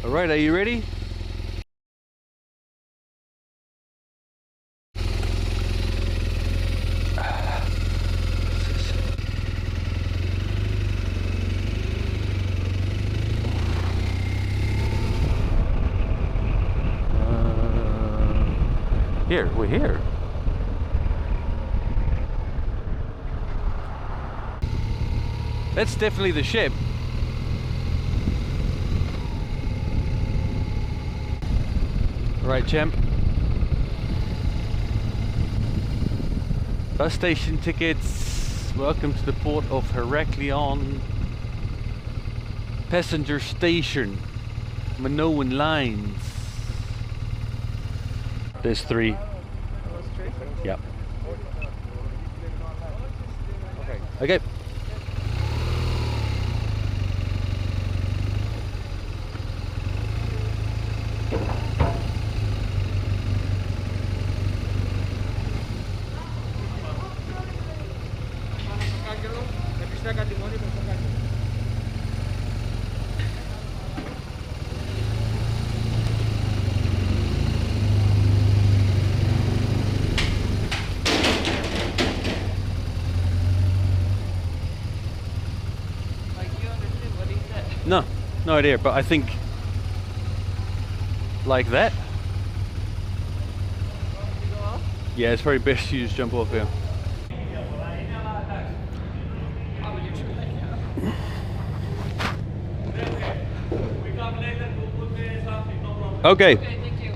Alright, are you ready? Here, we're here. That's definitely the ship. Right, champ. Bus station tickets. Welcome to the port of Heraklion. Passenger station. Minoan lines. There's 3. Yep. Okay. No, no idea, but I think like that. Yeah, it's probably best you just jump off here. Okay. Thank you.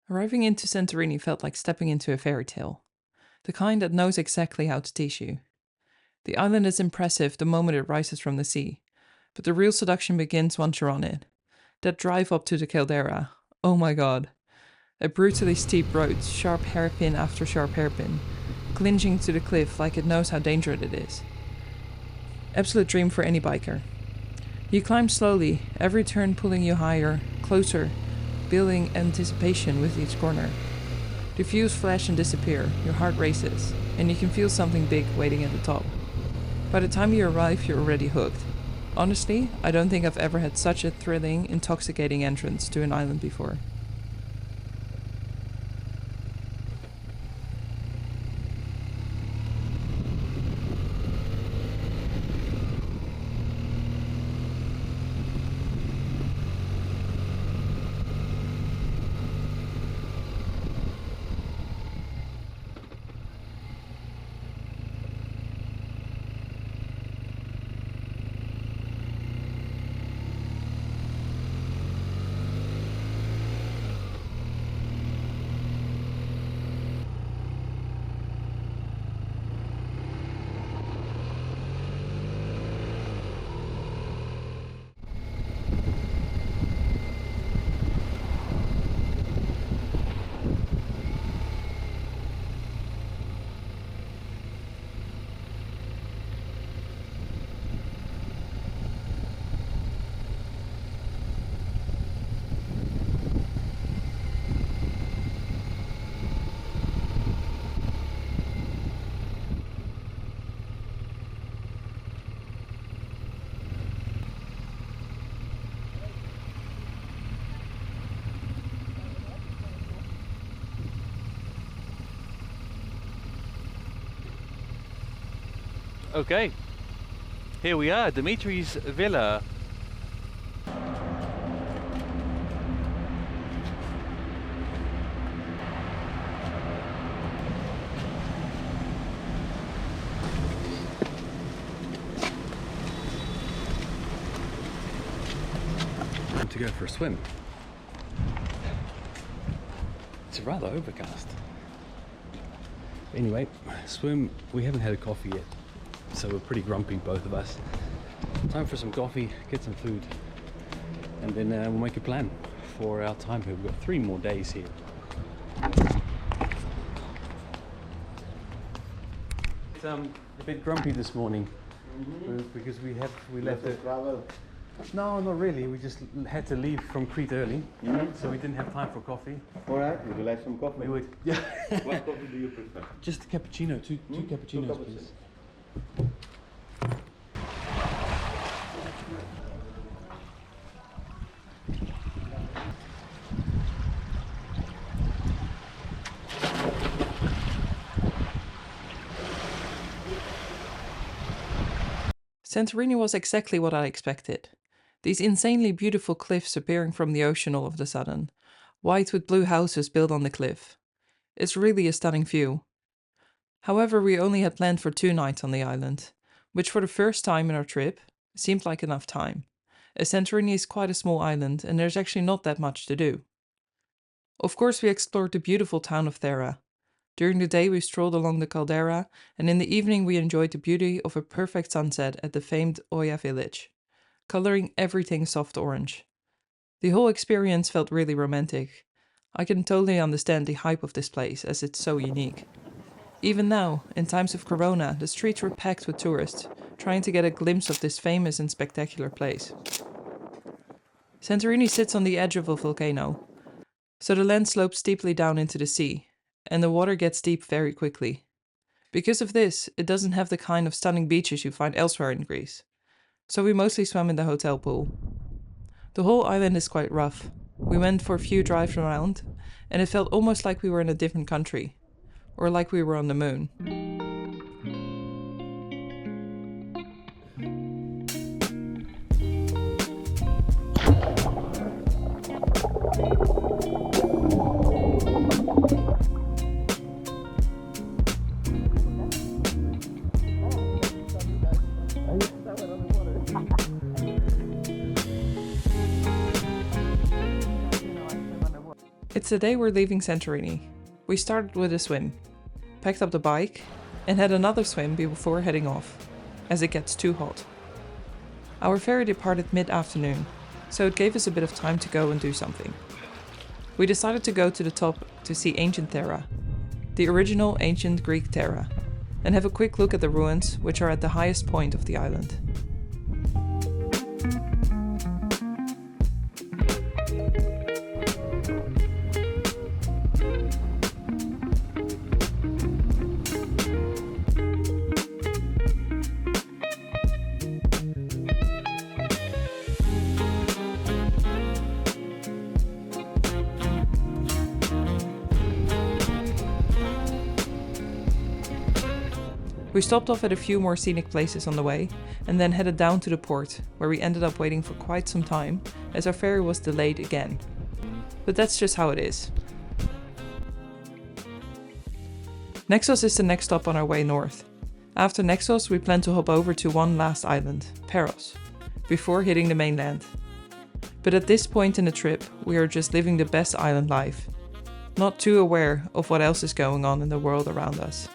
Arriving into Santorini felt like stepping into a fairy tale, the kind that knows exactly how to tease you. The island is impressive the moment it rises from the sea, but the real seduction begins once you're on it. That drive up to the caldera, oh my god. A brutally steep road, sharp hairpin after sharp hairpin, clinging to the cliff like it knows how dangerous it is. Absolute dream for any biker. You climb slowly, every turn pulling you higher, closer, building anticipation with each corner. The views flash and disappear, your heart races, and you can feel something big waiting at the top. By the time you arrive, you're already hooked. Honestly, I don't think I've ever had such a thrilling, intoxicating entrance to an island before. Okay, here we are, Dimitri's villa. to go for a swim. It's rather overcast. Anyway, swim. We haven't had a coffee yet, so we're pretty grumpy, both of us. Time for some coffee, get some food, and then we'll make a plan for our time here. We've got 3 more days here. It's a bit grumpy this morning because we left it. No, not really. We just had to leave from Crete early, so we didn't have time for coffee. All right, would you like some coffee? We would. Yeah. What coffee do you prefer? Just a cappuccino, two cappuccinos, please. Santorini was exactly what I expected. These insanely beautiful cliffs appearing from the ocean all of a sudden, white with blue houses built on the cliff. It's really a stunning view. However, we only had planned for 2 nights on the island, which for the first time in our trip seemed like enough time, as Santorini is quite a small island and there's actually not that much to do. Of course, we explored the beautiful town of Thera. During the day we strolled along the caldera, and in the evening we enjoyed the beauty of a perfect sunset at the famed Oya village, coloring everything soft orange. The whole experience felt really romantic. I can totally understand the hype of this place as it's so unique. Even now, in times of corona, the streets were packed with tourists, trying to get a glimpse of this famous and spectacular place. Santorini sits on the edge of a volcano, so the land slopes steeply down into the sea, and the water gets deep very quickly. Because of this, it doesn't have the kind of stunning beaches you find elsewhere in Greece, so we mostly swam in the hotel pool. The whole island is quite rough. We went for a few drives around, and it felt almost like we were in a different country, or like we were on the moon. It's the day we're leaving Santorini. We started with a swim, packed up the bike, and had another swim before heading off, as it gets too hot. Our ferry departed mid-afternoon, so it gave us a bit of time to go and do something. We decided to go to the top to see ancient Thera, the original ancient Greek Thera, and have a quick look at the ruins, which are at the highest point of the island. We stopped off at a few more scenic places on the way, and then headed down to the port, where we ended up waiting for quite some time, as our ferry was delayed again. But that's just how it is. Naxos is the next stop on our way north. After Naxos, we plan to hop over to one last island, Paros, before hitting the mainland. But at this point in the trip, we are just living the best island life, not too aware of what else is going on in the world around us.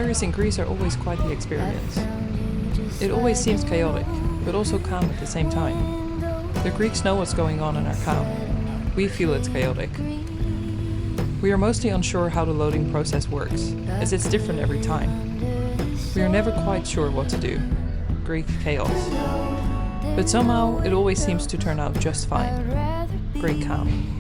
ferries in Greece are always quite the experience. It always seems chaotic, but also calm at the same time. The Greeks know what's going on and are calm. We feel it's chaotic. We are mostly unsure how the loading process works, as it's different every time. We are never quite sure what to do. Greek chaos. But somehow it always seems to turn out just fine. Great calm.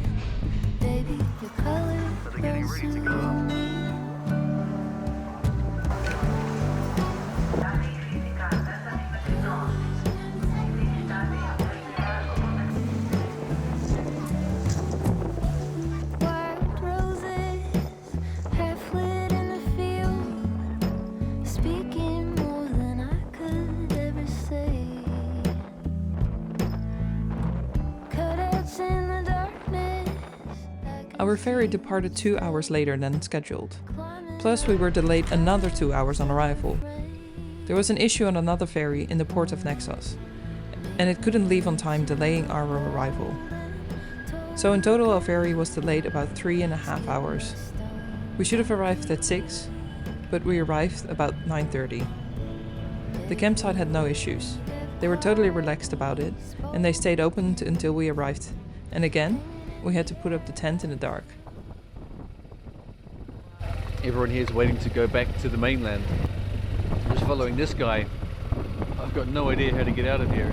Our ferry departed 2 hours later than scheduled. Plus, we were delayed another 2 hours on arrival. There was an issue on another ferry in the port of Naxos, and it couldn't leave on time, delaying our arrival. So in total, our ferry was delayed about 3.5 hours. We should have arrived at 6, but we arrived about 9:30. The campsite had no issues. They were totally relaxed about it, and they stayed open until we arrived. And again, we had to put up the tent in the dark. Everyone here is waiting to go back to the mainland. I'm just following this guy. I've got no idea how to get out of here.